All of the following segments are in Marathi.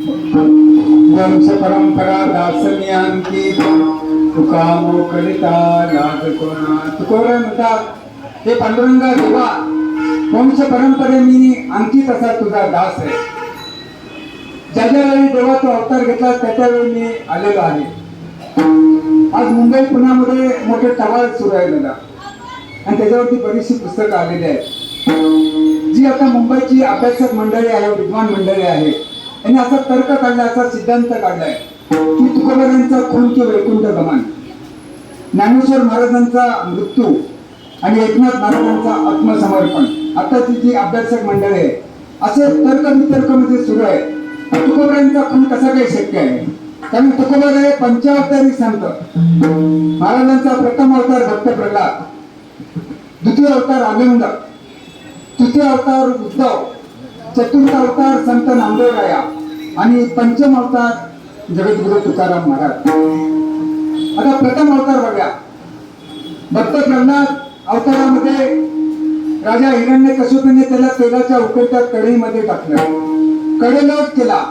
वंश परंपरा दासनियांकी तुका मोकळिता लाज कोणा. तुकोबराय म्हणतात, हे पांडुरंगा देवा, वंश परंपरेने अंकित असा तुझा दास आहे. ज्या ज्यावेळी देवाचा अवतार घेतला त्यावेळी मी आलेलो आहे. आज मुंबई पुण्यामध्ये मोठे टवाळ सुरू आहे दादा, आणि त्याच्यावरती बरीचशी पुस्तकं आलेली आहेत. जी आता मुंबईची अभ्यासक मंडळी आहे, विद्वान मंडळी आहे, यांनी असा तर्क काढला, असा सिद्धांत काढलाय की तुकोबरायांचा खून की वैकुंठ गमन, ज्ञानेश्वर महाराजांचा मृत्यू आणि एकनाथ महाराजांचा आत्मसमर्पण, आताची जी अभ्यासक मंडळी आहे, असे तर्क वितर्क मध्ये सुरू आहे. तुकोबरायांचा खून कसा काही शक्य आहे? कारण तुकोबर हे पंचावतारी संत. महाराजांचा प्रथम अवतार भक्त प्रल्हाद, द्वितीय अवतार आनंद, तृतीय अवतार उद्धव, चतुर्थ अवतार संत नामदेवराया आणि पंचम अवतार जगद्गुरु तुकाराम महाराज. आता प्रथम अवतार बघा, भक्त प्रल्हाद अवतारामध्ये राजा हिरण्यकशिपूने त्याला तेलाच्या उकळत्या कढईमध्ये टाकलं, कडेलोट केला,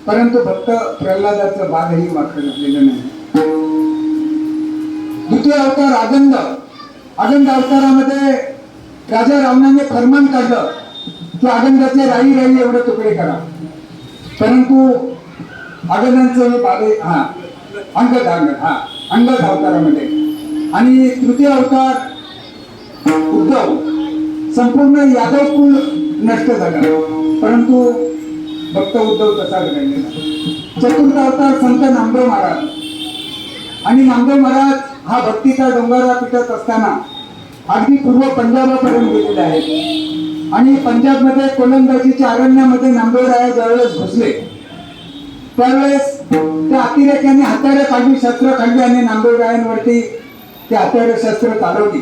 परंतु भक्त प्रल्हादाचं बालही वाकड घातलेलं नाही. द्वितीय अवतार आनंद, आनंद अवतारामध्ये राजा रावणाने फरमान काढलं की आनंदाचे राई राई एवढे तुकडे करा, परंतु आनंदांचं हे बाले अंगद अवतारामध्ये. आणि तृतीय अवतार उद्धव, संपूर्ण यादव कुल नष्ट झालं, परंतु भक्त उद्धव तसाच राहिलेला. चतुर्थ अवतार संत नामदेव महाराज, आणि नामदेव महाराज हा भक्तीचा डोंगरा पिटत असताना अगदी पूर्व पंजाबापर्यंत गेलेले आहेत. आणि पंजाबमध्ये कोलंदाजीच्या अरण्यामध्ये नामदेवराया ज्यावेळेस घुसले त्यावेळेस त्या अतिरेक्याने हत्यारे काढली, शस्त्र काढली आणि नामदेवरायांवरती ते हत्यारे शस्त्र चालवली.